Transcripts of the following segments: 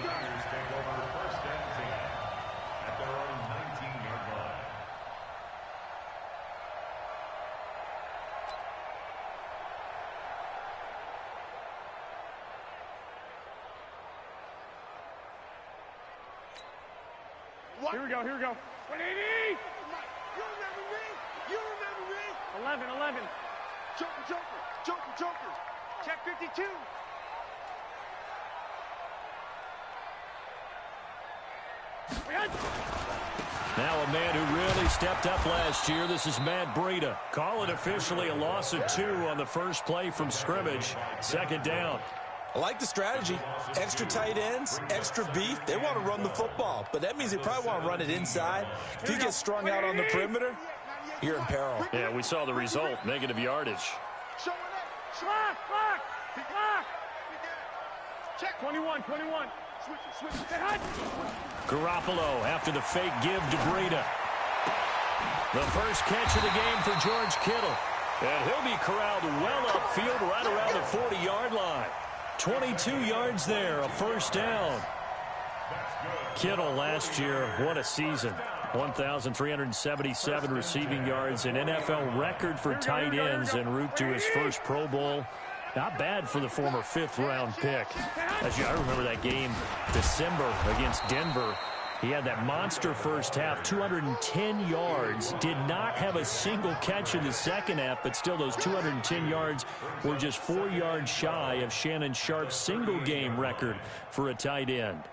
49ers take over first and 10 at their own 19-yard line. What? Here we go, here we go. 180! You remember me? You remember me? 11. Joker. Check 52. Now a man who really stepped up last year. This is Matt Breida. Call it officially a loss of 2 on the first play from scrimmage. Second down. I like the strategy. Extra tight ends, extra beef. They want to run the football, but that means they probably want to run it inside. If you get strung out on the perimeter, you're in peril. Yeah, we saw the result. Negative yardage. Clock! Check 21. Switch. Garoppolo after the fake give to Breida. The first catch of the game for George Kittle. And he'll be corralled well upfield right around the 40-yard line. 22 yards there, a first down. Kittle last year, what a season. 1,377 receiving yards, an NFL record for tight ends en route to his first Pro Bowl. Not bad for the former 5th-round pick. I remember that game, December against Denver. He had that monster first half, 210 yards. Did not have a single catch in the second half, but still those 210 yards were just 4 yards shy of Shannon Sharp's single-game record for a tight end.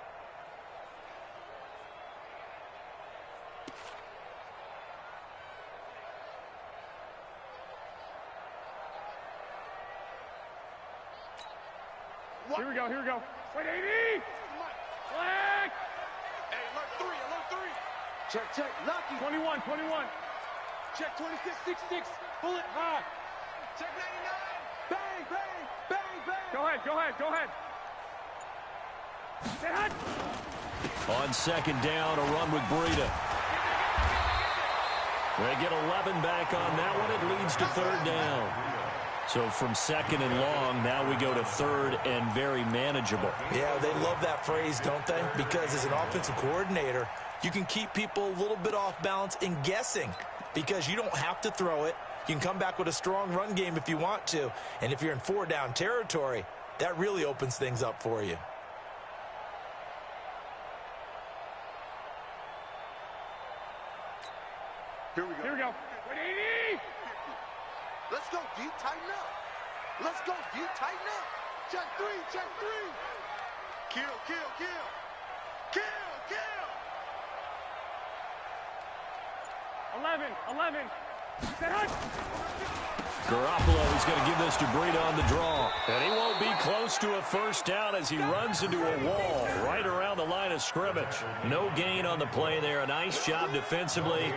Here we go. 180! Flag! Hey, alert 3. Check. Lucky. 21. Check 26. Bullet high. Check 99. Bang. Go ahead. Stay hot. On second down, a run with Breida. They get 11 back on that one. It leads to third down. So from second and long, now we go to third and very manageable. Yeah, they love that phrase, don't they? Because as an offensive coordinator, you can keep people a little bit off balance and guessing because you don't have to throw it. You can come back with a strong run game if you want to. And if you're in 4-down territory, that really opens things up for you. Here we go. 180! Let's go, D. Tighten up. Check 3. Kill. 11. Stay hot. Garoppolo is going to give this to Breida on the draw. And he won't be close to a first down as he runs into a wall right around the line of scrimmage. No gain on the play there. A nice job defensively.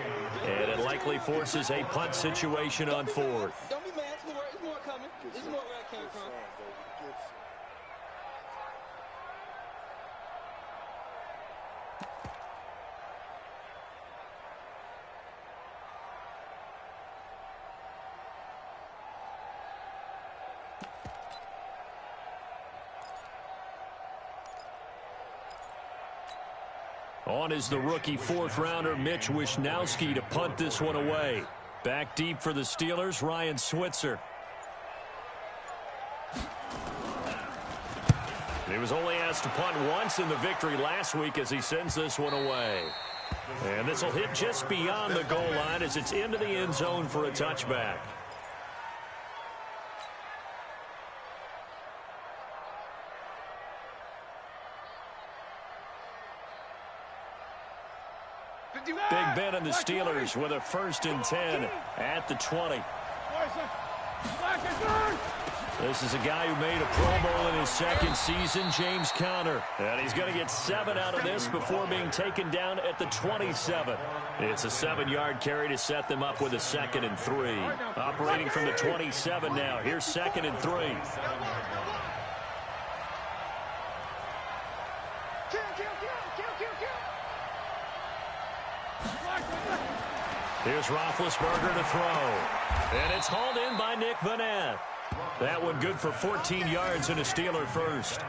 And it likely forces a punt situation on fourth. Don't be mad. It's more coming. This is more where I came from. On is the rookie 4th-rounder Mitch Wishnowsky to punt this one away. Back deep for the Steelers, Ryan Switzer. He was only asked to punt once in the victory last week as he sends this one away. And this will hit just beyond the goal line as it's into the end zone for a touchback. Big Ben and the Steelers with a 1st and 10 at the 20. This is a guy who made a Pro Bowl in his second season, James Conner. And he's going to get 7 out of this before being taken down at the 27. It's a 7-yard carry to set them up with a 2nd and 3. Operating from the 27 now. Here's 2nd and 3. Here's Roethlisberger to throw. And it's hauled in by Nick Vanette. That one good for 14 yards and a Steeler first.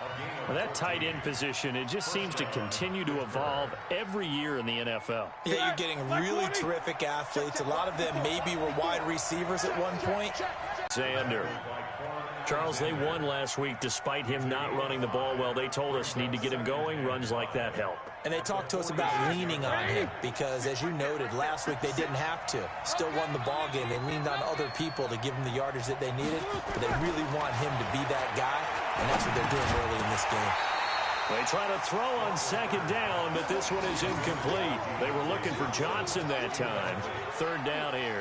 A gain Well, that tight end position, it just seems to continue to evolve every year in the NFL. Yeah, you're getting really terrific athletes. A lot of them maybe were wide receivers at one point. Xander. Charles, they won last week despite him not running the ball well. They told us need to get him going. Runs like that help. And they talked to us about leaning on him because, as you noted, last week they didn't have to. Still won the ball game. They leaned on other people to give them the yardage that they needed, but they really want him to be that guy, and that's what they're doing early in this game. They try to throw on second down, but this one is incomplete. They were looking for Johnson that time. Third down here.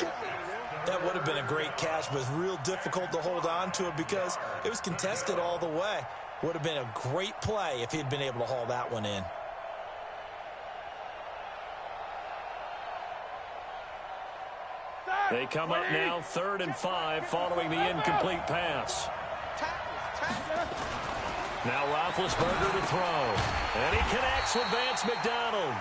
That would have been a great catch, but it's real difficult to hold on to it because it was contested all the way. Would have been a great play if he'd been able to haul that one in. They come up now 3rd and 5 following the incomplete pass. Now Roethlisberger to throw. And he connects with Vance McDonald.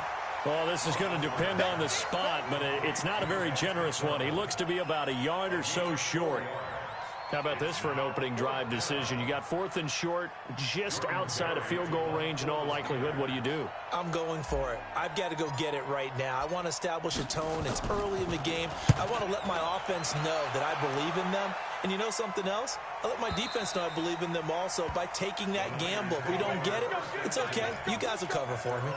Well, this is going to depend on the spot, but it's not a very generous one. He looks to be about a yard or so short. How about this for an opening drive decision? You got 4th and short, just outside of field goal range in all likelihood. What do you do? I'm going for it. I've got to go get it right now. I want to establish a tone. It's early in the game. I want to let my offense know that I believe in them. And you know something else? I let my defense know I believe in them also by taking that gamble. If we don't get it, it's okay. You guys will cover for me.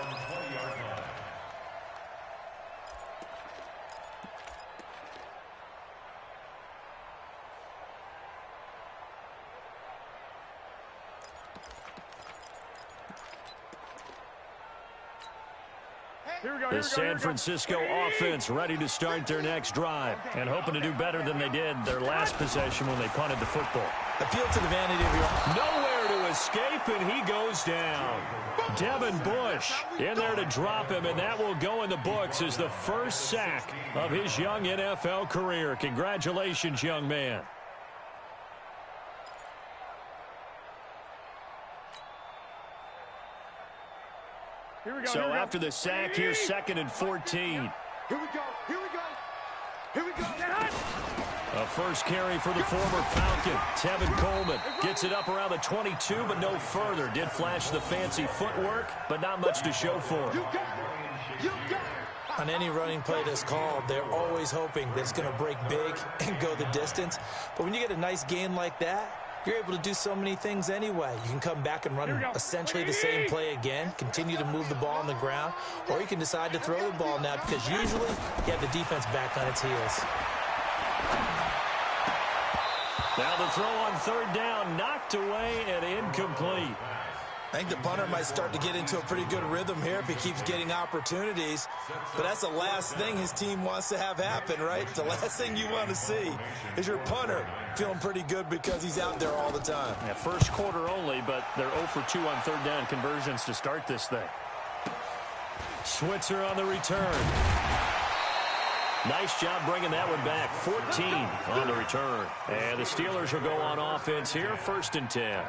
The San Francisco offense ready to start their next drive and hoping to do better than they did their last possession when they punted the football. Appeal to the vanity of your... Nowhere to escape, and he goes down. Devin Bush in there to drop him, and that will go in the books as the first sack of his young NFL career. Congratulations, young man. So after the sack, here's 2nd and 14. Here we go. Here we go. Here we go. A first carry for the former Falcon. Tevin Coleman gets it up around the 22, but no further. Did flash the fancy footwork, but not much to show for it. You got it. You got it. On any running play that's called, they're always hoping that it's going to break big and go the distance. But when you get a nice gain like that, you're able to do so many things anyway. You can come back and run essentially the same play again, continue to move the ball on the ground, or you can decide to throw the ball now because usually you have the defense back on its heels. Now the throw on 3rd down, knocked away and incomplete. I think the punter might start to get into a pretty good rhythm here if he keeps getting opportunities. But that's the last thing his team wants to have happen, right? The last thing you want to see is your punter feeling pretty good because he's out there all the time. Yeah, first quarter only, but they're 0 for 2 on 3rd down conversions to start this thing. Switzer on the return. Nice job bringing that one back. 14 on the return. And the Steelers will go on offense here, 1st and 10.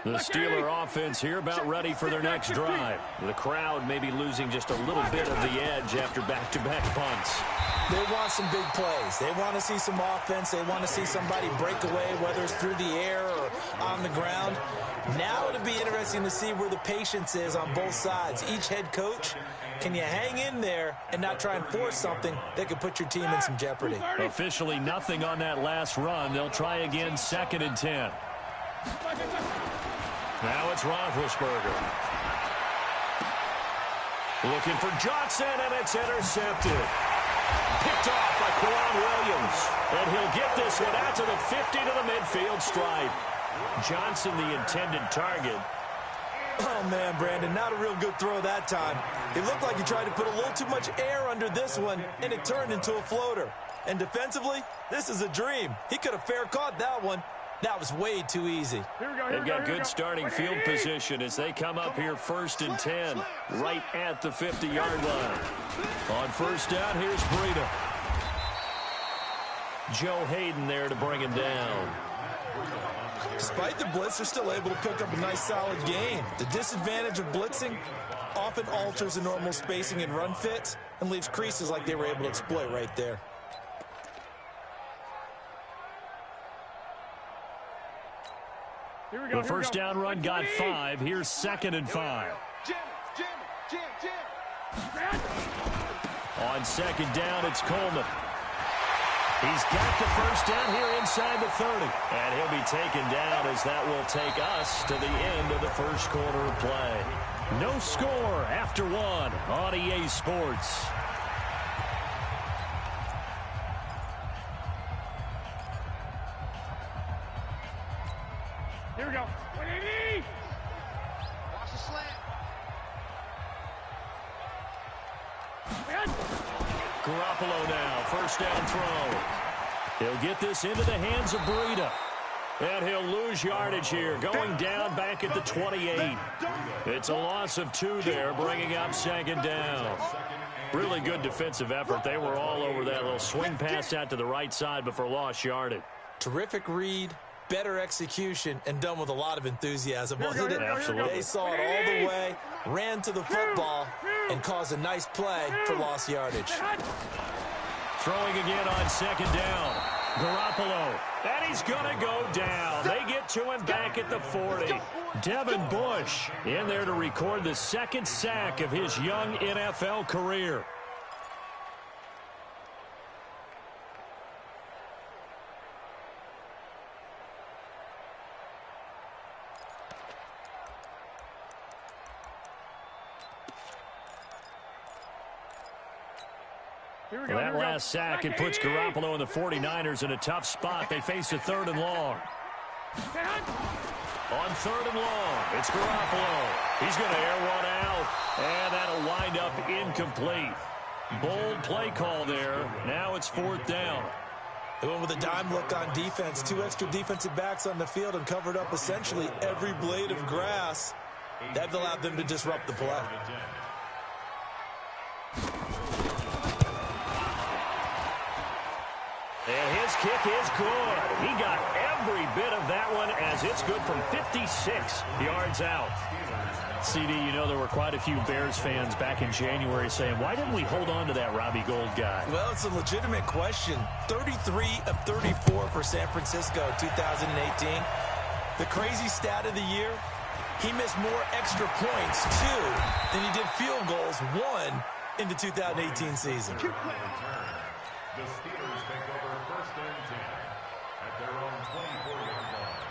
The Steeler offense here about ready for their next drive. The crowd may be losing just a little bit of the edge after back-to-back punts. They want some big plays. They want to see some offense. They want to see somebody break away, whether it's through the air or on the ground. Now it'll be interesting to see where the patience is on both sides. Each head coach, can you hang in there and not try and force something that could put your team in some jeopardy? Officially nothing on that last run. They'll try again, 2nd and 10. Now it's Roethlisberger. Looking for Johnson, and it's intercepted. Picked off by Quan Williams. And he'll get this one out to the 50 to the midfield stripe. Johnson, the intended target. Oh, man, Brandon, not a real good throw that time. It looked like he tried to put a little too much air under this one, and it turned into a floater. And defensively, this is a dream. He could have fair caught that one. That was way too easy. They've got good starting field position as they come up here 1st and 10, right at the 50-yard line. On 1st down, here's Breida. Joe Hayden there to bring him down. Despite the blitz, they're still able to pick up a nice, solid gain. The disadvantage of blitzing often alters the normal spacing and run fits and leaves creases like they were able to exploit right there. Here we go. The first down run got 5. Here's 2nd and 5. Jam, jam, jam. On 2nd down, it's Coleman. He's got the first down here inside the 30. And he'll be taken down as that will take us to the end of the first quarter of play. No score after 1 on EA Sports. Here we go. 180. Watch the slant. Garoppolo now, first down throw. He'll get this into the hands of Breida. And he'll lose yardage here, going down back at the 28. It's a loss of 2 there, bringing up 2nd down. Really good defensive effort. They were all over that little swing pass out to the right side before lost yardage. Terrific read, better execution, and done with a lot of enthusiasm. Well, Absolutely. They saw it all the way, ran to the football, and caused a nice play for lost yardage. Throwing again on 2nd down. Garoppolo. And he's going to go down. They get to him back at the 40. Devin Bush in there to record the 2nd sack of his young NFL career. Well, that last sack, it puts Garoppolo and the 49ers in a tough spot. They face a 3rd and long. On 3rd and long, it's Garoppolo. He's going to air one out, and that'll wind up incomplete. Bold play call there. Now it's 4th down. They went with a dime look on defense. 2 extra defensive backs on the field and covered up essentially every blade of grass. That allowed them to disrupt the play. And his kick is good. He got every bit of that one as it's good from 56 yards out. CD, you know there were quite a few Bears fans back in January saying, why didn't we hold on to that Robbie Gould guy? Well, it's a legitimate question. 33 of 34 for San Francisco 2018. The crazy stat of the year, he missed more extra points, 2, than he did field goals, 1, in the 2018 season. The Steelers take over 1st and 10 at their own 24-yard line.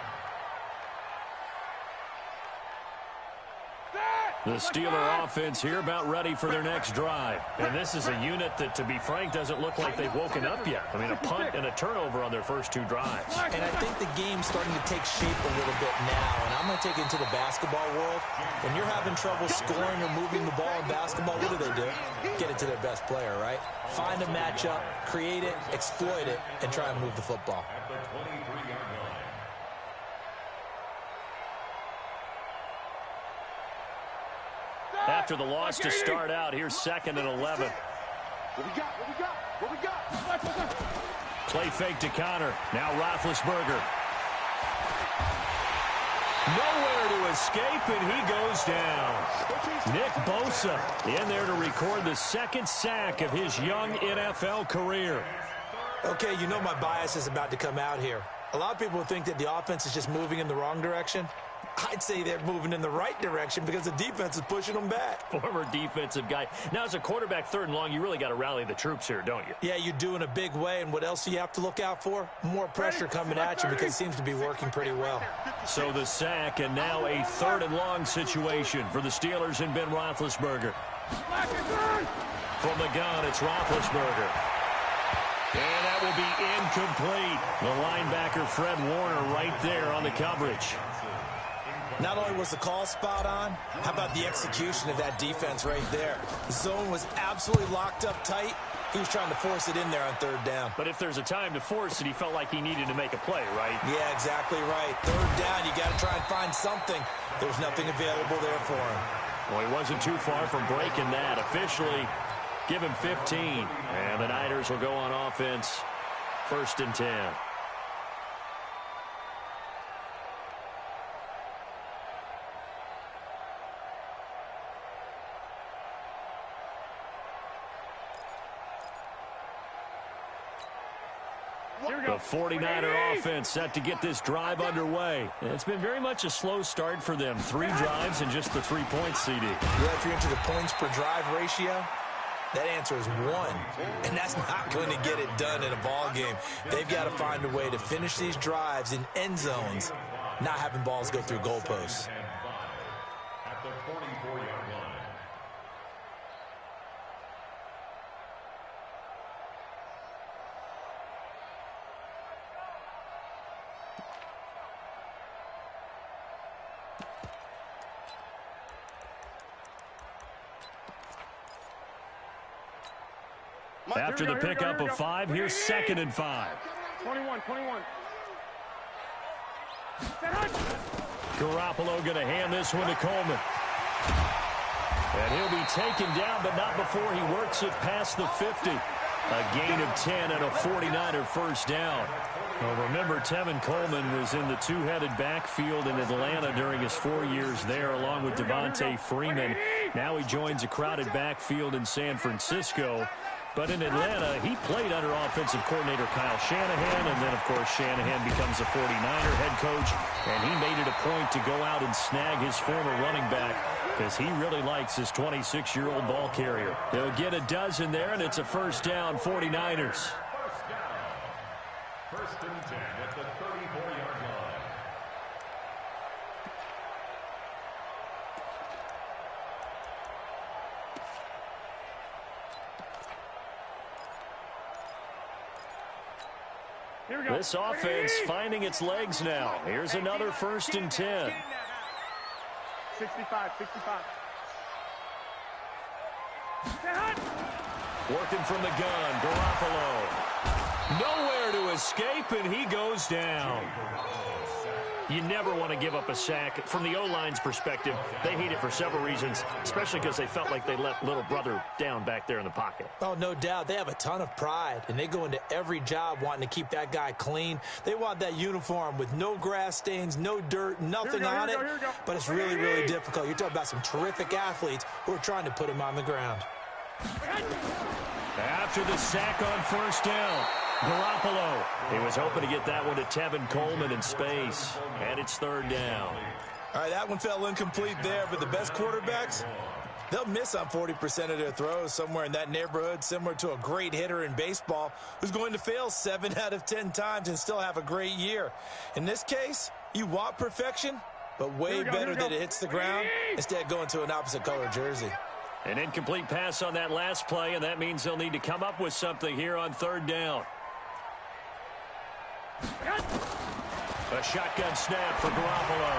The Steeler offense here about ready for their next drive. And this is a unit that, to be frank, doesn't look like they've woken up yet. I mean, a punt and a turnover on their first 2 drives. And I think the game's starting to take shape a little bit now. And I'm going to take it into the basketball world. When you're having trouble scoring or moving the ball in basketball, what do? Get it to their best player, right? Find a matchup, create it, exploit it, and try and move the football. At the 23-yard line. After the loss to start out, here's 2nd and 11. What we got? What we got? What we got? Play fake to Connor. Now Roethlisberger. Nowhere to escape, and he goes down. Nick Bosa in there to record the 2nd sack of his young NFL career. Okay, you know my bias is about to come out here. A lot of people think that the offense is just moving in the wrong direction. I'd say they're moving in the right direction because the defense is pushing them back. Former defensive guy. Now, as a quarterback 3rd and long, you really got to rally the troops here, don't you? Yeah, you do in a big way, and what else do you have to look out for? More pressure coming at you because it seems to be working pretty well. So the sack, and now a 3rd and long situation for the Steelers and Ben Roethlisberger. From the gun, it's Roethlisberger. And that will be incomplete. The linebacker, Fred Warner, right there on the coverage. Not only was the call spot on, how about the execution of that defense right there? The zone was absolutely locked up tight. He was trying to force it in there on 3rd down. But if there's a time to force it, he felt like he needed to make a play, right? Yeah, exactly right. 3rd down, you got to try and find something. There's nothing available there for him. Well, he wasn't too far from breaking that. Officially, give him 15. And the Niners will go on offense 1st and 10. The 49er offense set to get this drive underway. It's been very much a slow start for them. 3 drives and just the 3 points, CD. Yeah, if you're into the points per drive ratio, that answer is 1. And that's not going to get it done in a ball game. They've got to find a way to finish these drives in end zones, not having balls go through goalposts. At the 44-yard line. After the pickup of 5, here's 2nd and 5. 21. Garoppolo going to hand this one to Coleman. And he'll be taken down, but not before he works it past the 50. A gain of 10 and a 49er first down. Well, remember, Tevin Coleman was in the two-headed backfield in Atlanta during his 4 years there, along with Devontae Freeman. Now he joins a crowded backfield in San Francisco. But in Atlanta, he played under offensive coordinator Kyle Shanahan, and then, of course, Shanahan becomes a 49er head coach, and he made it a point to go out and snag his former running back because he really likes his 26-year-old ball carrier. He'll get a dozen there, and it's a first down, 49ers. First and 10 at the 34-yard line. This offense finding its legs now. Here's another 1st and 10. 65. Working from the gun, Garoppolo. Nowhere to escape, and he goes down. You never want to give up a sack. From the O-line's perspective, they hate it for several reasons, especially because they felt like they let little brother down back there in the pocket. Oh, no doubt. They have a ton of pride, and they go into every job wanting to keep that guy clean. They want that uniform with no grass stains, no dirt, nothing on it. But it's really, really difficult. You're talking about some terrific athletes who are trying to put him on the ground. After the sack on first down, Garoppolo. He was hoping to get that one to Tevin Coleman in space. And it's 3rd down. All right, that one fell incomplete there, but the best quarterbacks, they'll miss on 40% of their throws, somewhere in that neighborhood, similar to a great hitter in baseball who's going to fail 7 out of 10 times and still have a great year. In this case, you want perfection, but way better that it hits the ground instead of going to an opposite color jersey. An incomplete pass on that last play, and that means they'll need to come up with something here on 3rd down. A shotgun snap for Garoppolo.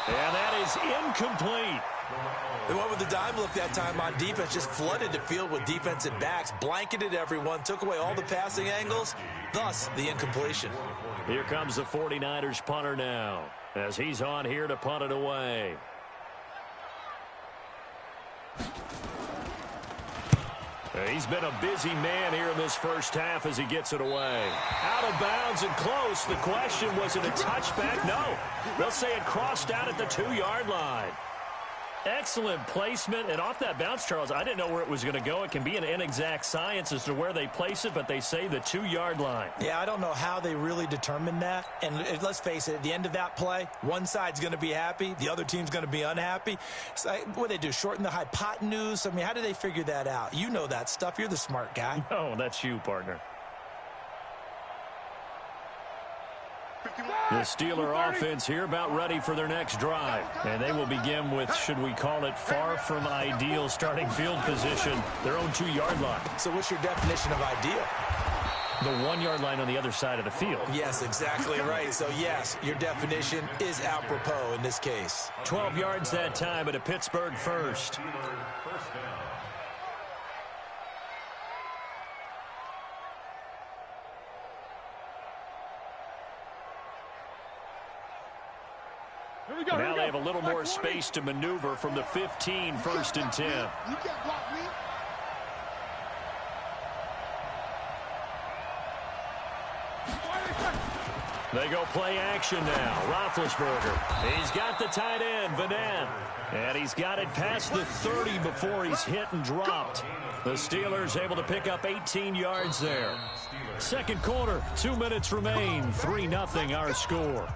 And that is incomplete. They went with the dime look that time on defense, just flooded the field with defensive backs, blanketed everyone, took away all the passing angles, thus the incompletion. Here comes the 49ers punter now, as he's on here to punt it away. He's been a busy man here in this first half as he gets it away. Out of bounds and close. The question, was it a touchback? No. They'll say it crossed out at the 2-yard line. Excellent placement, and off that bounce, Charles, I didn't know where it was going to go. It can be an inexact science as to where they place it, but they say the 2-yard line. Yeah, I don't know how they really determined that. And let's face it, at the end of that play, one side's going to be happy, the other team's going to be unhappy. So, what do they do, shorten the hypotenuse? I mean, how do they figure that out? You know that stuff. You're the smart guy. No, that's you, partner. The Steeler offense here about ready for their next drive. And they will begin with, should we call it, far from ideal starting field position, their own 2-yard line. So what's your definition of ideal? The 1-yard line on the other side of the field. Yes, exactly right. So, yes, your definition is apropos in this case. 12 yards that time at a Pittsburgh first. Now they have a little more space to maneuver from the 15, 1st and 10. You can't block me. They go play action now. Roethlisberger. He's got the tight end, Vanette. And he's got it past the 30 before he's hit and dropped. The Steelers able to pick up 18 yards there. Second quarter, 2 minutes remain. 3-0 our score.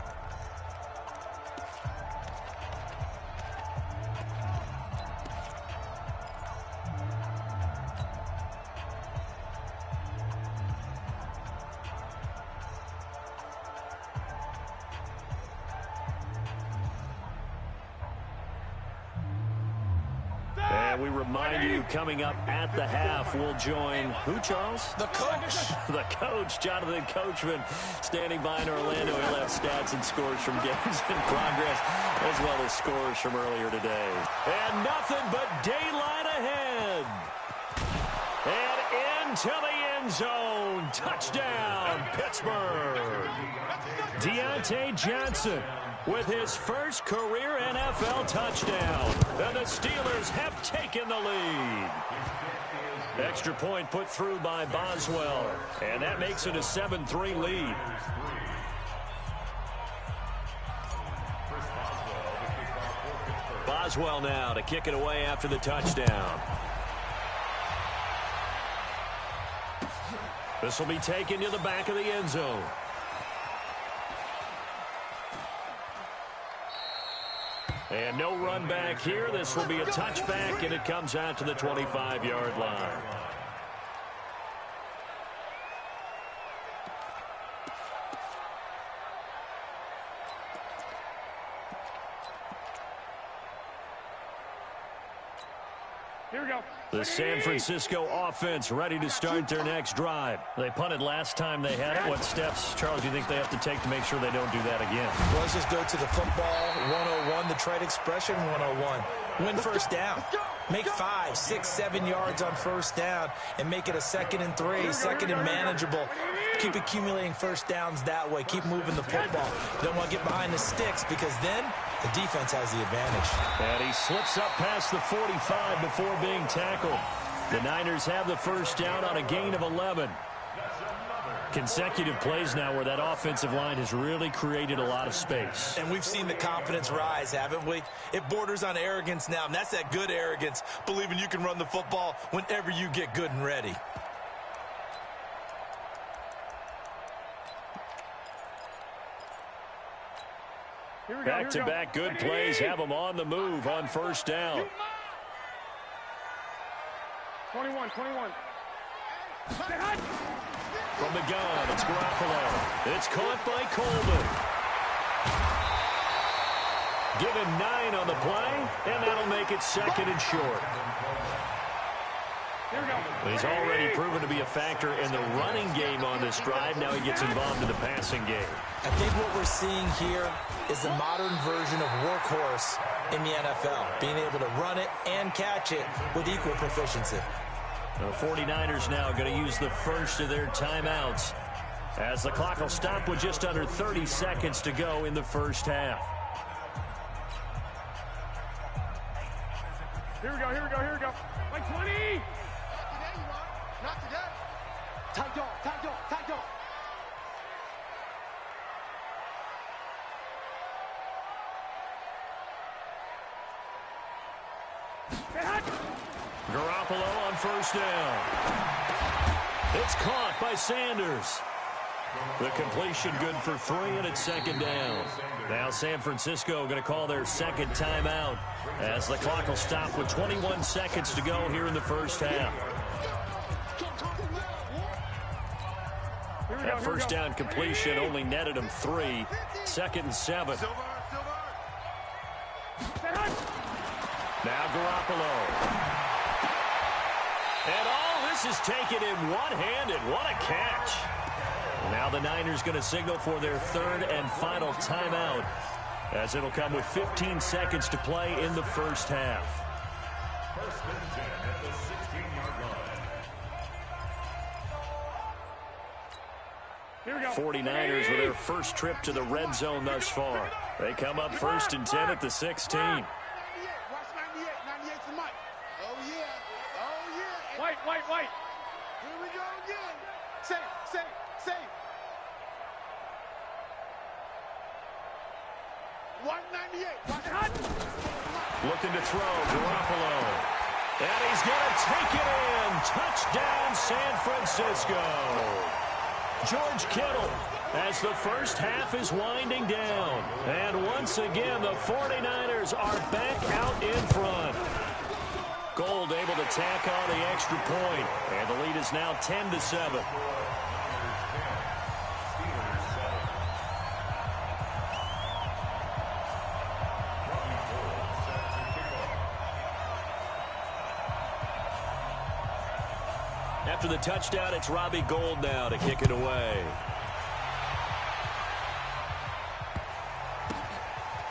And we remind you, coming up at the half, we'll join who, Charles? The coach. The coach, Jonathan Coachman, standing by in Orlando. He'll have stats and scores from games in progress, as well as scores from earlier today. And nothing but daylight ahead. And into the end zone. Touchdown, Pittsburgh. Deontay Johnson with his first career NFL touchdown. And the Steelers have taken the lead. Extra point put through by Boswell. And that makes it a 7-3 lead. Boswell now to kick it away after the touchdown. This will be taken to the back of the end zone. And no run back here. This will be a touchback, and it comes out to the 25-yard line. Here we go. The San Francisco offense ready to start their next drive. They punted last time they had it. What steps, Charles, do you think they have to take to make sure they don't do that again? Well, let's just go to the football 101, the trade expression 101. Win first down. Make 5, 6, 7 yards on first down and make it a 2nd and 3, 2nd and manageable. Keep accumulating first downs that way. Keep moving the football. You don't want to get behind the sticks because then the defense has the advantage. And he slips up past the 45 before being tackled. The Niners have the first down on a gain of 11. Consecutive plays now where that offensive line has really created a lot of space. And we've seen the confidence rise, haven't we? It borders on arrogance now, and that's that good arrogance, believing you can run the football whenever you get good and ready. Back-to-back good plays have them on the move on first down. 21. From the gun, it's Garoppolo. It's caught by Coleman. Given 9 on the play, and that'll make it 2nd and short. Here we go. He's already proven to be a factor in the running game on this drive. Now he gets involved in the passing game. I think what we're seeing here is the modern version of workhorse in the NFL, being able to run it and catch it with equal proficiency. The 49ers now going to use the first of their timeouts as the clock will stop with just under 30 seconds to go in the first half. Here we go. Like 20. Not today. Tight dog. Garoppolo on first down. It's caught by Sanders. The completion good for 3, and it's 2nd down. Now San Francisco going to call their second timeout as the clock will stop with 21 seconds to go here in the first half. That first down completion only netted them 3. 2nd and 7. Now Garoppolo. And all this is taken in one-handed. What a catch. Now the Niners going to signal for their 3rd and final timeout as it'll come with 15 seconds to play in the first half. 49ers with their first trip to the red zone thus far. They come up 1st and 10 at the 16. Watch 98. 98's the mic. Oh, yeah. White. Here we go again. Safe. 198. Looking to throw, Garoppolo. And he's going to take it in. Touchdown, San Francisco. George Kittle, as the first half is winding down. And once again, the 49ers are back out in front. Gold able to tack on the extra point. And the lead is now 10-7. After the touchdown, it's Robbie Gould now to kick it away.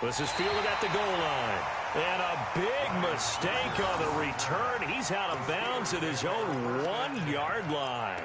This is fielded at the goal line. And a big mistake on the return. He's out of bounds at his own 1-yard line.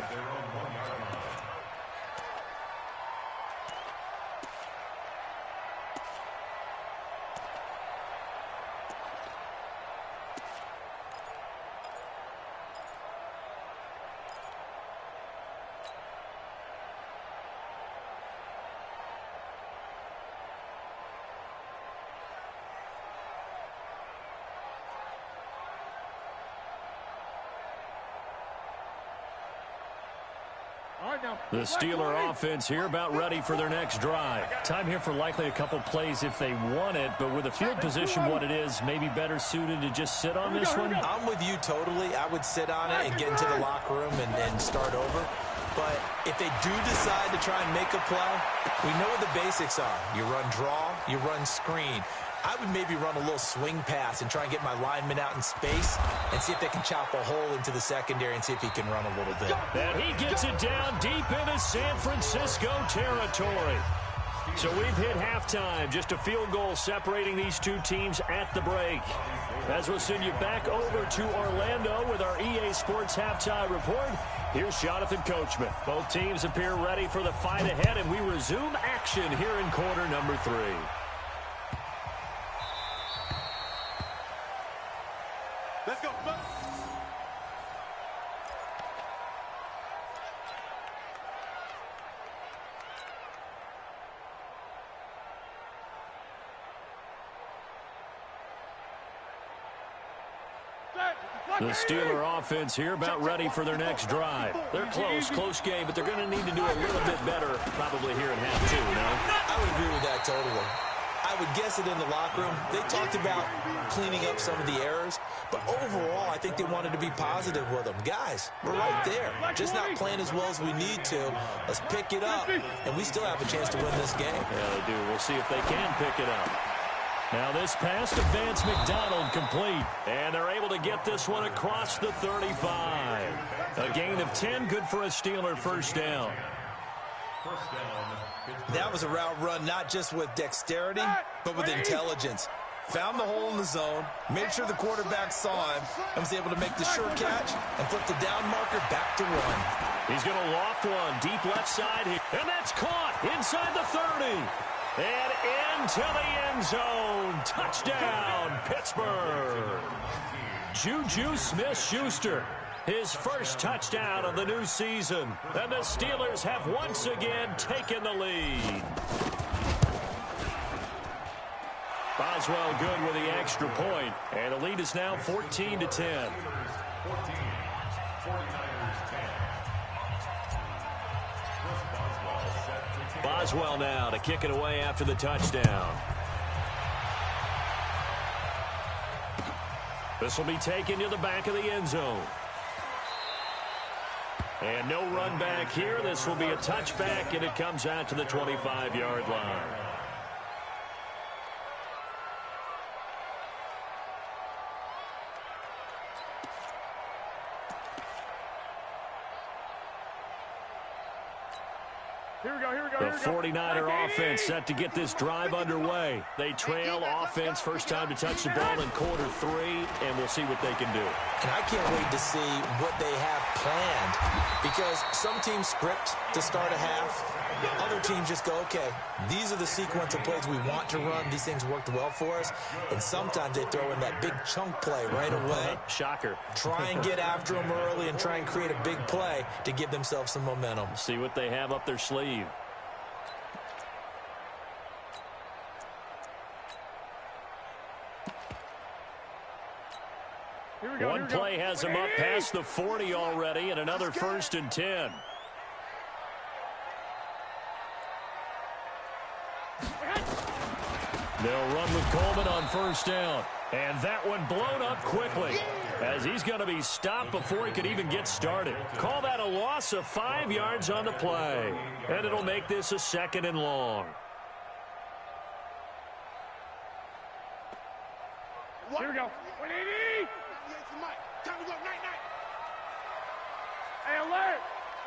The Steeler offense here about ready for their next drive. Time here for likely a couple plays if they want it, but with the field position what it is, maybe better suited to just sit on this one? I'm with you totally. I would sit on it and get into the locker room and start over. But if they do decide to try and make a play, we know what the basics are. You run draw, you run screen. I would maybe run a little swing pass and try and get my lineman out in space and see if they can chop a hole into the secondary and see if he can run a little bit. And he gets it down deep into San Francisco territory. So we've hit halftime. Just a field goal separating these two teams at the break. As we'll send you back over to Orlando with our EA Sports Halftime Report, here's Jonathan Coachman. Both teams appear ready for the fight ahead, and we resume action here in quarter number 3. Let's go. The Steeler offense here about ready for their next drive. They're close game, but they're going to need to do a little bit better probably here in half 2, no? I would agree with that totally. I would guess it in the locker room. They talked about cleaning up some of the errors, but overall, I think they wanted to be positive with them. Guys, we're right there. Just not playing as well as we need to. Let's pick it up, and we still have a chance to win this game. Yeah, they do. We'll see if they can pick it up. Now this pass to Vance McDonald complete, and they're able to get this one across the 35. A gain of 10, good for a Steeler first down. That was a route run not just with dexterity, but with intelligence. Found the hole in the zone, made sure the quarterback saw him, and was able to make the sure catch and flip the down marker back to 1. He's going to loft one deep left side here, and that's caught inside the 30. And into the end zone. Touchdown, Pittsburgh. Juju Smith-Schuster, his first touchdown of the new season. And the Steelers have once again taken the lead. Boswell good with the extra point. And the lead is now 14-10. Boswell now to kick it away after the touchdown. This will be taken to the back of the end zone. And no run back here. This will be a touchback, and it comes out to the 25-yard line. The 49er offense set to get this drive underway. They trail offense, first time to touch the ball in quarter 3, and we'll see what they can do. And I can't wait to see what they have planned, because some teams script to start a half. Other teams just go, okay, these are the sequence of plays we want to run. These things worked well for us. And sometimes they throw in that big chunk play right away. Shocker. Try and get after them early and try and create a big play to give themselves some momentum. See what they have up their sleeve. One play has him up past the 40 already, and another 1st and 10. They'll run with Coleman on 1st down. And that one blown up quickly as he's going to be stopped before he could even get started. Call that a loss of 5 yards on the play. And it'll make this a 2nd and long. Here we go. 180. Time to go. Night, night. Hey, alert.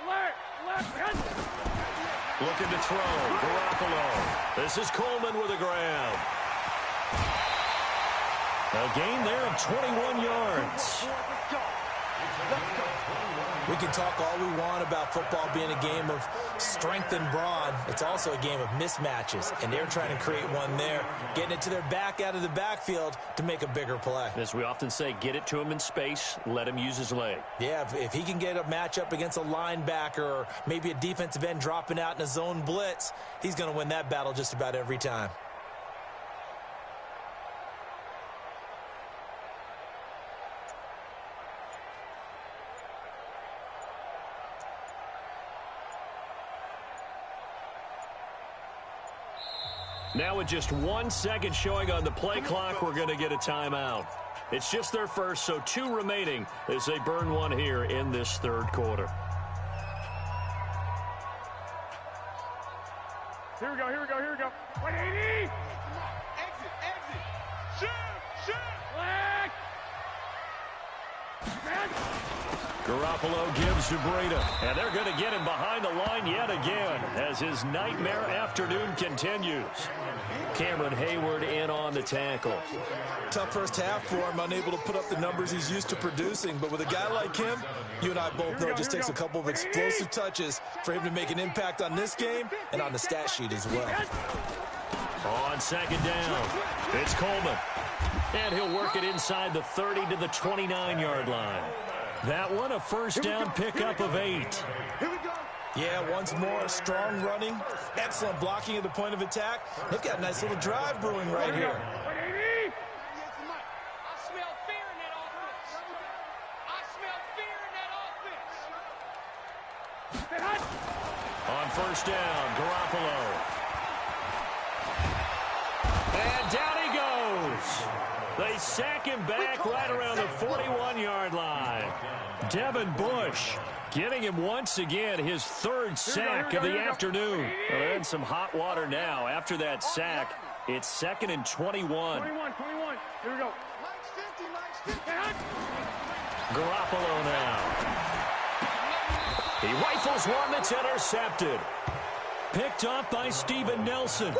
Alert. Alert. Looking to throw. Garoppolo. This is Coleman with a grab. A gain there of 21 yards. We can talk all we want about football being a game of strength and brawn. It's also a game of mismatches, and they're trying to create one there, getting it to their back out of the backfield to make a bigger play. As we often say, get it to him in space, let him use his leg. Yeah, if he can get a matchup against a linebacker or maybe a defensive end dropping out in a zone blitz, he's going to win that battle just about every time. Now with just 1 second showing on the play clock, we're going to get a timeout. It's just their first, so 2 remaining as they burn one here in this 3rd quarter. Here we go. Here we go. Here we go. 180. Exit, exit. Shoot, shoot. Black. Garoppolo gives to Breida, and they're going to get him behind the line yet again as his nightmare afternoon continues. Cameron Hayward in on the tackle. Tough first half for him, unable to put up the numbers he's used to producing. But with a guy like him, you and I both know it just takes a couple of explosive touches for him to make an impact on this game and on the stat sheet as well. On 2nd down, it's Coleman. And he'll work it inside the 30 to the 29-yard line. That one a 1st down pickup of 8. Here we go. Yeah, once more, strong running, excellent blocking at the point of attack. They've got a nice little drive brewing right here. 180. I smell fear in that offense. I smell fear in that offense. On 1st down, Garoppolo. And down he goes. They sack him back right around the 41-yard line. Devin Bush getting him once again his 3rd sack of the afternoon. Well, they're in some hot water now. After that sack, it's 2nd and 21. 21. Here we go. Mike's 50. Garoppolo now. He rifles one that's intercepted. Picked up by Steven Nelson.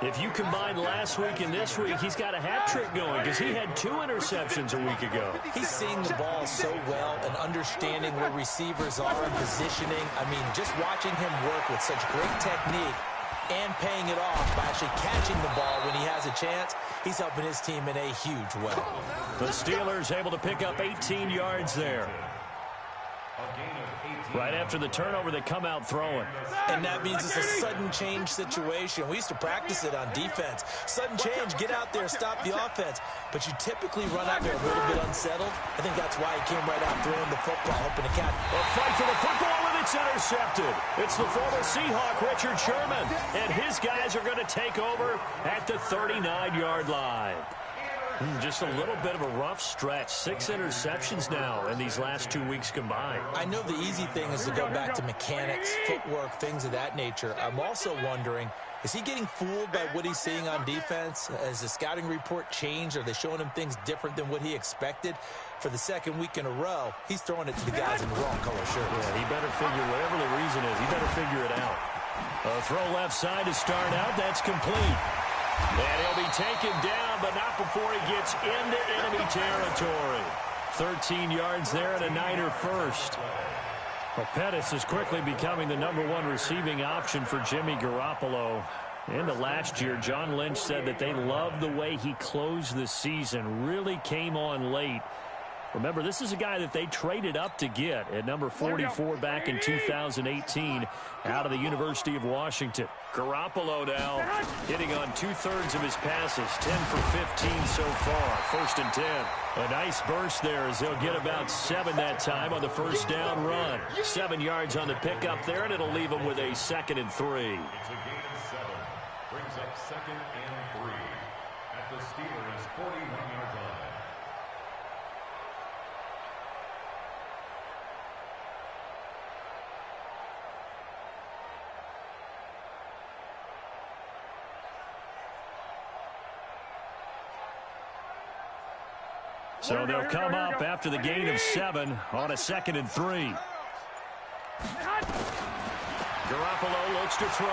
If you combine last week and this week, he's got a hat trick going because he had 2 interceptions a week ago. He's seeing the ball so well and understanding where receivers are and positioning. I mean, just watching him work with such great technique and paying it off by actually catching the ball when he has a chance, he's helping his team in a huge way. The Steelers able to pick up 18 yards there. Right after the turnover, they come out throwing. And that means it's a sudden change situation. We used to practice it on defense. Sudden change, get out there, stop the offense. But you typically run out there a little bit unsettled. I think that's why he came right out throwing the football, hoping to catch. A fight for the football, and it's intercepted. It's the former Seahawk, Richard Sherman. And his guys are going to take over at the 39-yard line. Just a little bit of a rough stretch. 6 interceptions now in these last 2 weeks combined. I know the easy thing is to go back to mechanics, footwork, things of that nature. I'm also wondering, is he getting fooled by what he's seeing on defense? Has the scouting report changed? Are they showing him things different than what he expected? For the 2nd week in a row, he's throwing it to the guys in the wrong color shirts. Yeah, he better figure, whatever the reason is, he better figure it out. A throw left side to start out. That's complete. And he'll be taken down, but not before he gets into enemy territory. 13 yards there and a Niner first. Well, Pettis is quickly becoming the #1 receiving option for Jimmy Garoppolo. Into last year, John Lynch said that they loved the way he closed the season, really came on late. Remember, this is a guy that they traded up to get at number 44 back in 2018 out of the University of Washington. Garoppolo now hitting on 2/3 of his passes, 10 for 15 so far. 1st and 10. A nice burst there as he'll get about 7 that time on the first down run. 7 yards on the pickup there, and it'll leave him with a 2nd and 3. It's a gain of 7. Brings up 2nd and 3 at the Steelers' 41-yard line. So they'll come up after the gain of 7 on a 2nd and 3. Garoppolo looks to throw.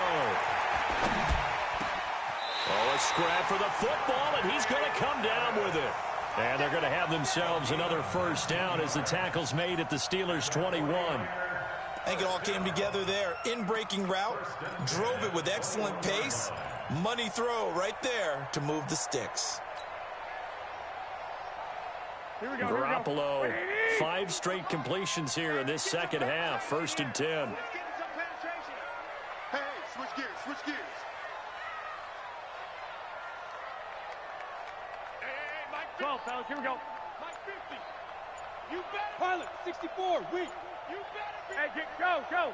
Oh, a scrap for the football, and he's going to come down with it. And they're going to have themselves another first down as the tackle's made at the Steelers' 21. I think it all came together there. In-breaking route, drove it with excellent pace. Money throw right there to move the sticks. Garoppolo, 5 straight completions here in this second half. 1st and 10. Let's get some penetration. Hey, switch gears, switch gears. Hey, Mike 12, fellas, here we go. Mike 50. You better. Pilot, 64, weak. You better be. Hey, go.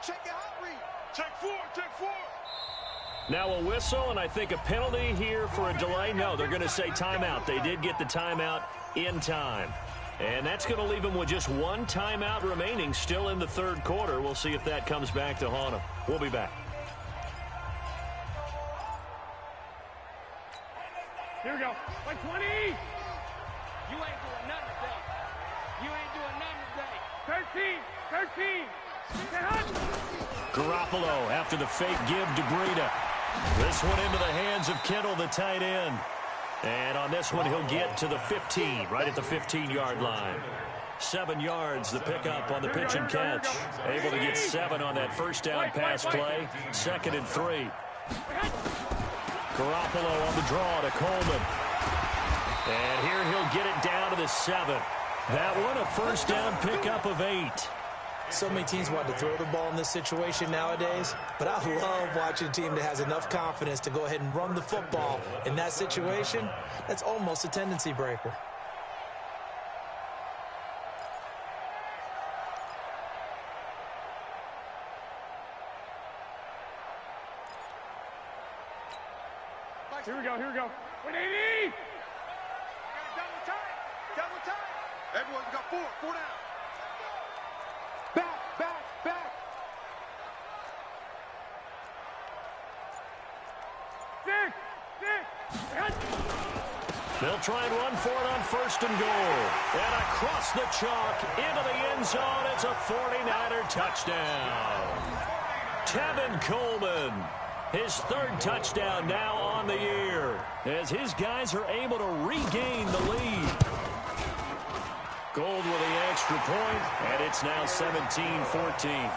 Check your hot read. Check 4, check 4. Now a whistle, and I think a penalty here for a delay. No, they're going to say timeout. They did get the timeout in time. And that's going to leave them with just 1 timeout remaining still in the 3rd quarter. We'll see if that comes back to haunt them. We'll be back. Here we go. Like 20. You ain't doing nothing today. You ain't doing nothing today. 13. Garoppolo after the fake give to Breida. This one into the hands of Kittle, the tight end. And on this one, he'll get to the 15, right at the 15-yard line. 7 yards, the pickup on the pitch and catch. Able to get 7 on that first down pass play. 2nd and 3. Garoppolo on the draw to Coleman. And here he'll get it down to the 7. That one, a first down pickup of 8. So many teams want to throw the ball in this situation nowadays, but I love watching a team that has enough confidence to go ahead and run the football. In that situation, that's almost a tendency breaker. Here we go. 180. Double time. Everyone's got 4 down. Back. 6. They'll try and run for it on 1st and goal. And across the chalk into the end zone. It's a 49er touchdown. Tevin Coleman, his 3rd touchdown now on the year, as his guys are able to regain the lead. Gold with the extra point, and it's now 17-14.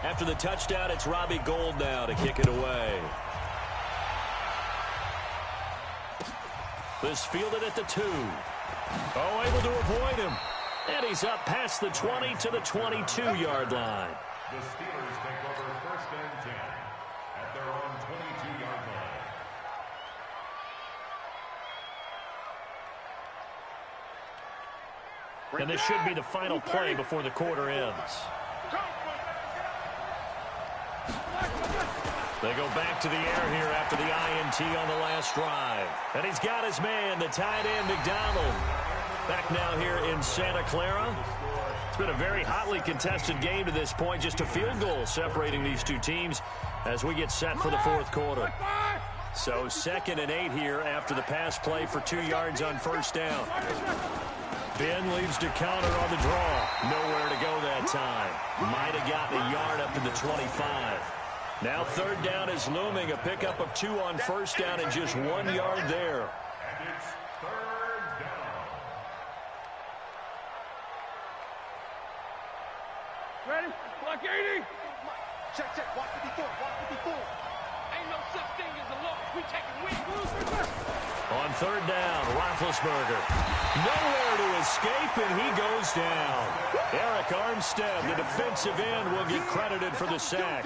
After the touchdown, it's Robbie Gould now to kick it away. This fielded at the 2. Oh, able to avoid him. And he's up past the 20 to the 22-yard line. The Steelers take over 1st and 10 at their own 22-yard line. And this should be the final play before the quarter ends. They go back to the air here after the INT on the last drive. And he's got his man, the tight end, McDonald. Back now here in Santa Clara. It's been a very hotly contested game to this point. Just a field goal separating these two teams as we get set for the 4th quarter. So 2nd and 8 here after the pass play for 2 yards on 1st down. Ben leaves to counter on the draw. Nowhere to go that time. Might have gotten a yard up to the 25. Now 3rd down is looming. A pickup of 2 on 1st down and just 1 yard there. And it's 3rd down. Ready? Clock 80. Check, check. Watch 54. Watch 54. Ain't no such thing as a loss. We taking wins. On third down, Roethlisberger. Nowhere to escape, and he goes down. Eric Armstead, the defensive end, will get credited for the sack.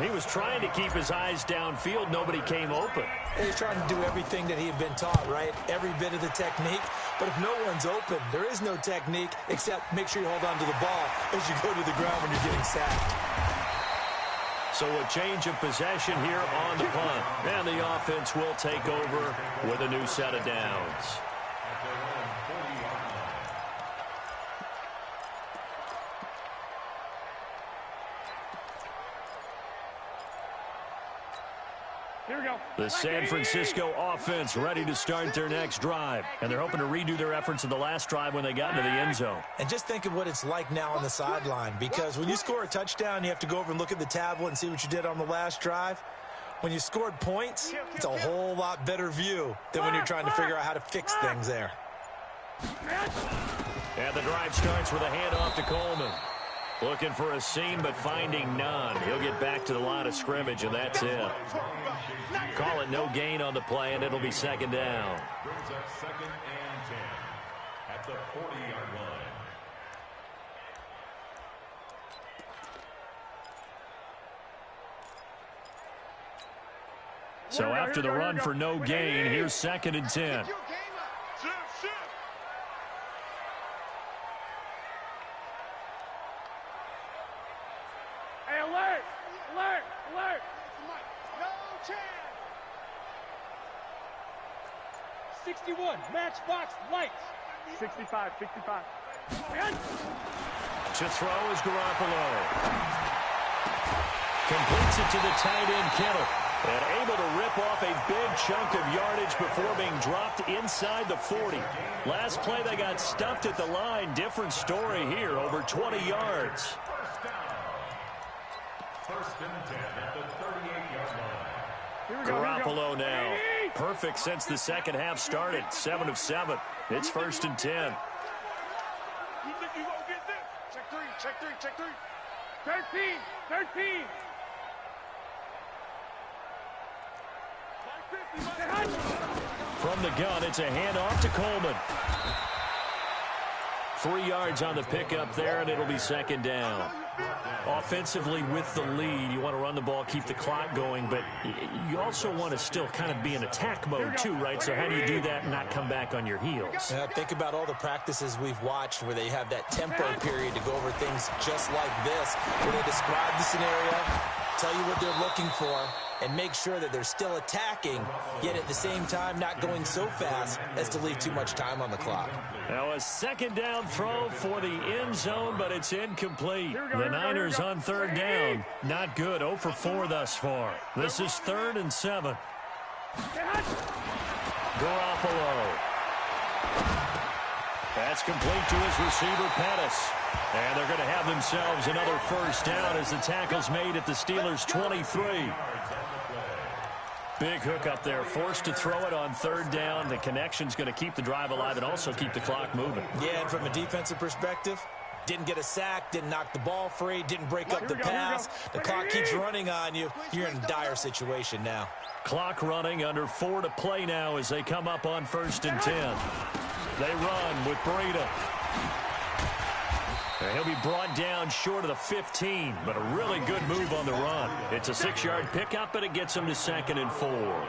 He was trying to keep his eyes downfield. Nobody came open. He's trying to do everything that he had been taught, right? Every bit of the technique. But if no one's open, there is no technique except make sure you hold on to the ball as you go to the ground when you're getting sacked. So a change of possession here on the punt. And the offense will take over with a new set of downs. Here we go. The San Francisco offense ready to start their next drive. And they're hoping to redo their efforts in the last drive when they got into the end zone. And just think of what it's like now on the sideline, because when you score a touchdown, you have to go over and look at the tablet and see what you did on the last drive. When you scored points, it's a whole lot better view than when you're trying to figure out how to fix things there. And the drive starts with a handoff to Coleman. Looking for a seam, but finding none. He'll get back to the line of scrimmage, and that's it. Call it no gain on the play, and it'll be second down. Brings up 2nd and 10 at the 40-yard line. So after the run for no gain, here's 2nd and 10. Hey, alert! Alert! Alert! No chance. 61, matchbox lights. 65, 65. To throw is Garoppolo. Completes it to the tight end, Kittle. And able to rip off a big chunk of yardage before being dropped inside the 40. Last play, they got stuffed at the line. Different story here, over 20 yards. First and 10 at the 38-yard line. Garoppolo now. Perfect since the second half started. 7 of 7. It's 1st and 10. You think you gonna get this? Check three, check three, check three. 13, 13. From the gun, it's a handoff to Coleman. 3 yards on the pickup there, and it'll be second down. Offensively with the lead, you want to run the ball, keep the clock going, but you also want to still kind of be in attack mode too, right? So how do you do that and not come back on your heels? Think about all the practices we've watched where they have that tempo period to go over things just like this, where they describe the scenario, tell you what they're looking for, and make sure that they're still attacking, yet at the same time not going so fast as to leave too much time on the clock. Now a second down throw for the end zone, but it's incomplete. The Niners on third down. Not good. 0 for 4 thus far. This is 3rd and 7. Garoppolo. That's complete to his receiver, Pettis. And they're going to have themselves another first down as the tackle's made at the Steelers' 23. Big hook up there, forced to throw it on third down. The connection's going to keep the drive alive and also keep the clock moving. Yeah, and from a defensive perspective, didn't get a sack, didn't knock the ball free, didn't break up the pass. The clock keeps running on you. You're in a dire situation now. Clock running, under 4 to play now as they come up on 1st and 10. They run with Breida. And he'll be brought down short of the 15, but a really good move on the run. It's a 6-yard pickup, but it gets him to 2nd and 4.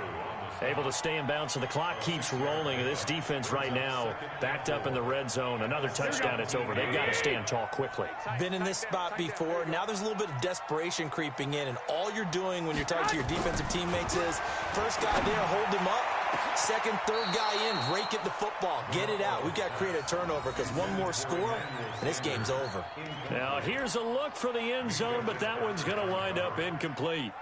Able to stay in bounds, so the clock keeps rolling. And this defense right now backed up in the red zone. Another touchdown, it's over. They've got to stand tall quickly. Been in this spot before. Now there's a little bit of desperation creeping in, and all you're doing when you're talking to your defensive teammates is first guy there, hold him up. Second, third guy in, rake at the football. Get it out. We've got to create a turnover because one more score, and this game's over. Now, here's a look for the end zone, but that one's going to wind up incomplete.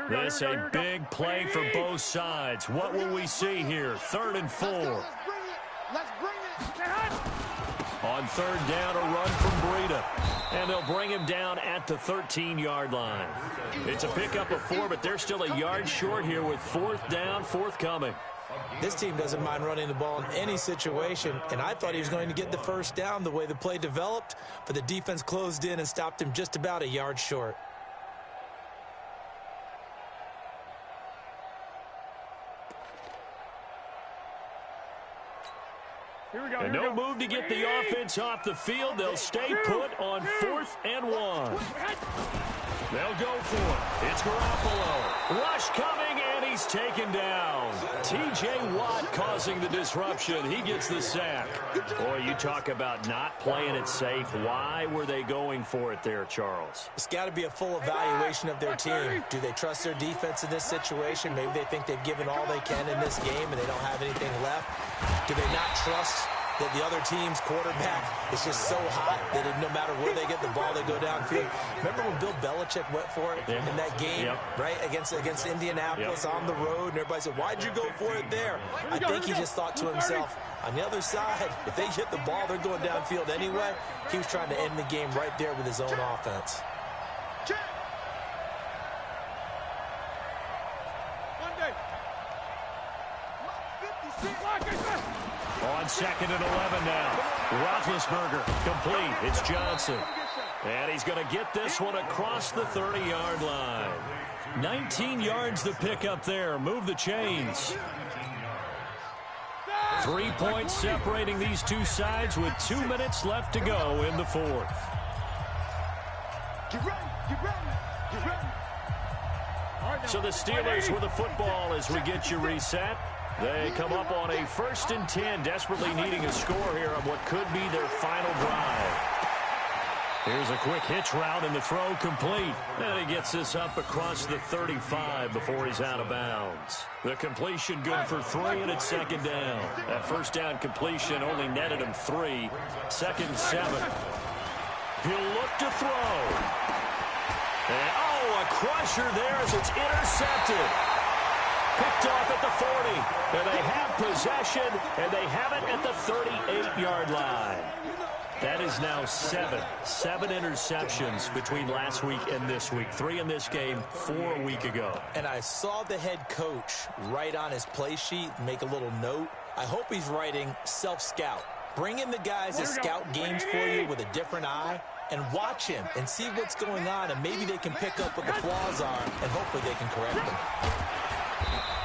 This a big play for both sides. What will we see here? 3rd and 4. Let's bring it. On third down, a run from Breida. And they'll bring him down at the 13-yard line. It's a pickup of 4, but they're still a yard short here with 4th down, forthcoming. This team doesn't mind running the ball in any situation, and I thought he was going to get the first down the way the play developed, but the defense closed in and stopped him just about a yard short. And no move to get the offense off the field. They'll stay put on 4th and 1. They'll go for it. It's Garoppolo. Rush coming, and he's taken down. T.J. Watt causing the disruption. He gets the sack. Boy, you talk about not playing it safe. Why were they going for it there, Charles? It's got to be a full evaluation of their team. Do they trust their defense in this situation? Maybe they think they've given all they can in this game and they don't have anything left. Do they not trust that the other team's quarterback is just so hot that no matter where they get the ball, they go downfield? Remember when Bill Belichick went for it in that game, right, against Indianapolis on the road, and everybody said, why'd you go for it there? I think he just thought to himself, on the other side, if they hit the ball, they're going downfield anyway. He was trying to end the game right there with his own offense. On 2nd and 11 now. Roethlisberger complete. It's Johnson. And he's going to get this one across the 30-yard line. 19 yards to pick up there. Move the chains. 3 points separating these two sides with 2 minutes left to go in the 4th. Get ready, get ready, get ready. So the Steelers with the football as we get you reset. They come up on a 1st and 10, desperately needing a score here on what could be their final drive. Here's a quick hitch route, and the throw complete. And he gets this up across the 35 before he's out of bounds. The completion good for 3, and it's 2nd down. That 1st down completion only netted him 3. 2nd and 7. He'll look to throw. And, a crusher there as it's intercepted. Picked off at the 40, and they have possession, and they have it at the 38-yard line. That is now 7 interceptions between last week and this week. 3 in this game, 4 a week ago. And I saw the head coach write on his play sheet, make a little note. I hope he's writing self-scout. Bring in the guys that scout games for you with a different eye, and watch him and see what's going on, and maybe they can pick up what the flaws are, and hopefully they can correct them.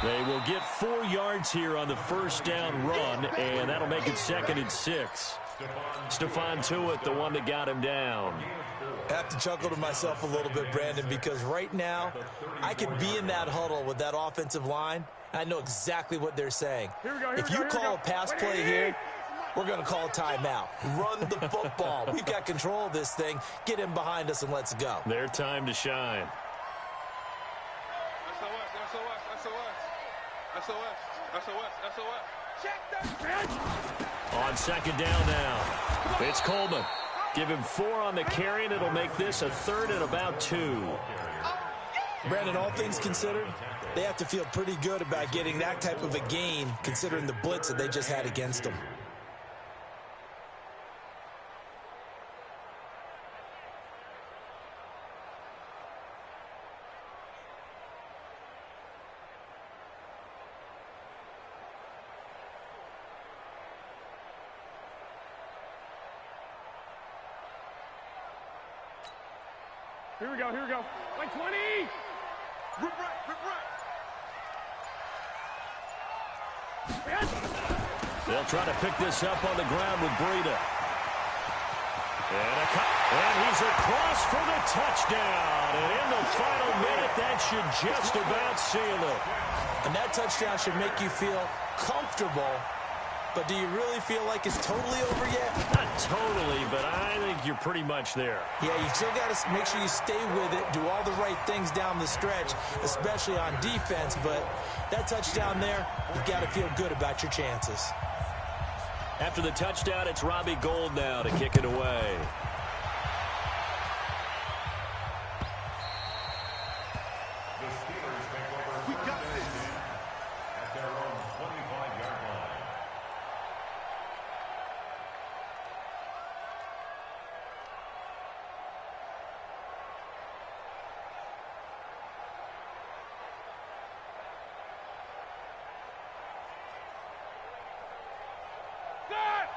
They will get 4 yards here on the 1st down run, and that'll make it 2nd and 6. Stephon Tuitt, the one that got him down. I have to chuckle to myself a little bit, Brandon, because right now I could be in that huddle with that offensive line, and I know exactly what they're saying. If you call a pass play here, we're going to call a timeout. Run the football. We've got control of this thing. Get him behind us and let's go. Their time to shine. On 2nd down now, it's Coleman. Give him 4 on the carry, and it'll make this a 3rd and about 2. Brandon, all things considered, they have to feel pretty good about getting that type of a gain, considering the blitz that they just had against them. Here we go. Like 20. Rip right. They'll try to pick this up on the ground with Breida. And he's across for the touchdown. And in the final minute, that should just about seal it. And that touchdown should make you feel comfortable. But do you really feel like it's totally over yet? Not totally, but I think you're pretty much there. Yeah, you still got to make sure you stay with it, do all the right things down the stretch, especially on defense. But that touchdown there, you've got to feel good about your chances. After the touchdown, it's Robbie Gould now to kick it away. The Steelers take over first and 10 at their own 25-yard line.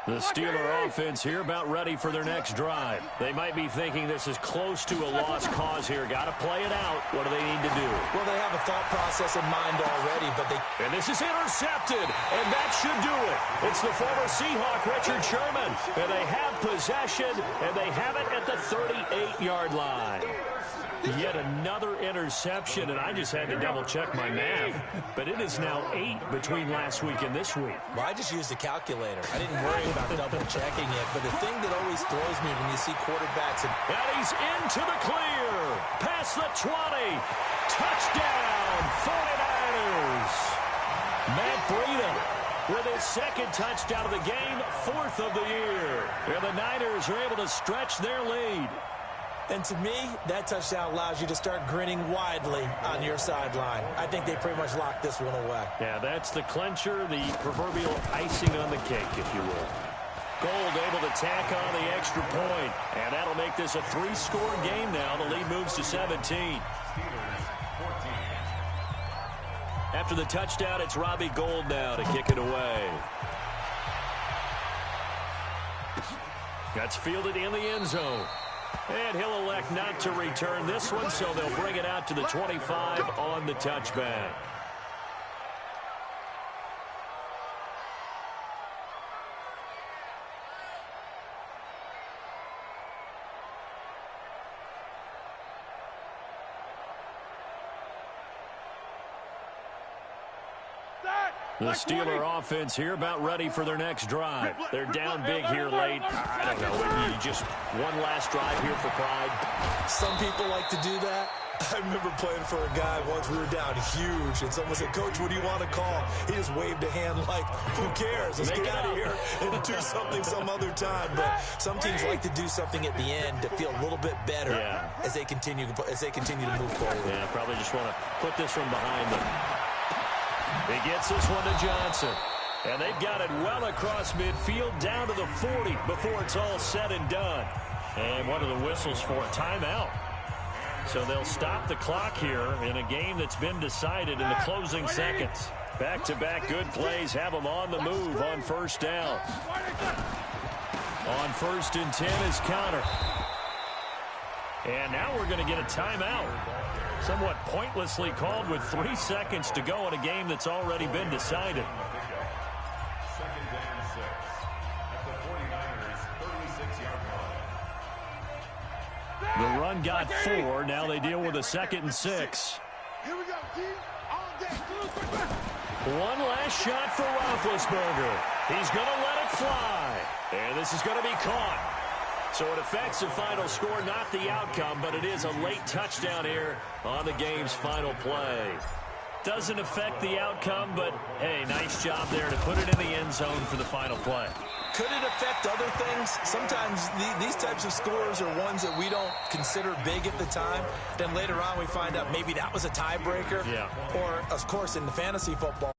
The Steeler offense here about ready for their next drive. They might be thinking this is close to a lost cause here. Got to play it out. What do they need to do? Well, they have a thought process in mind already, but they... And this is intercepted, and that should do it. It's the former Seahawk, Richard Sherman. And they have possession, and they have it at the 38-yard line. Yet another interception, and I just had to double-check my math. But it is now 8 between last week and this week. Well, I just used a calculator. I didn't worry about double-checking it. But the thing that always throws me when you see quarterbacks... And he's into the clear. Past the 20. Touchdown, 49ers. Matt Breida with his second touchdown of the game, 4th of the year. And the Niners are able to stretch their lead. And to me, that touchdown allows you to start grinning widely on your sideline. I think they pretty much locked this one away. Yeah, that's the clincher, the proverbial icing on the cake, if you will. Gold able to tack on the extra point. And that'll make this a 3-score game now. The lead moves to 17. After the touchdown, it's Robbie Gould now to kick it away. That's fielded in the end zone. And he'll elect not to return this one, so they'll bring it out to the 25 on the touchback. The Steeler offense here about ready for their next drive. They're down big here late. I don't know. You just one last drive here for pride. Some people like to do that. I remember playing for a guy once. We were down huge, and someone said, "Coach, what do you want to call?" He just waved a hand like, "Who cares? Let's get out of here and do something some other time." But some teams like to do something at the end to feel a little bit better as they continue to move forward. Yeah, probably just want to put this one behind them. He gets this one to Johnson. And they've got it well across midfield down to the 40 before it's all said and done. And one of the whistles for a timeout. So they'll stop the clock here in a game that's been decided in the closing seconds. Back-to-back good plays have them on the move on first down. On 1st and 10 is Connor. And now we're going to get a timeout. Somewhat pointlessly called with 3 seconds to go in a game that's already been decided. 2nd and 6 at the 49ers 36-yard line. The run got 4. Now they deal with a 2nd and 6. Here we go, D. All day. One last shot for Roethlisberger. He's going to let it fly. And this is going to be caught. So it affects the final score, not the outcome, but it is a late touchdown here on the game's final play. Doesn't affect the outcome, but, hey, nice job there to put it in the end zone for the final play. Could it affect other things? Sometimes these types of scores are ones that we don't consider big at the time. Then later on we find out maybe that was a tiebreaker. Yeah. Or, of course, in the fantasy football.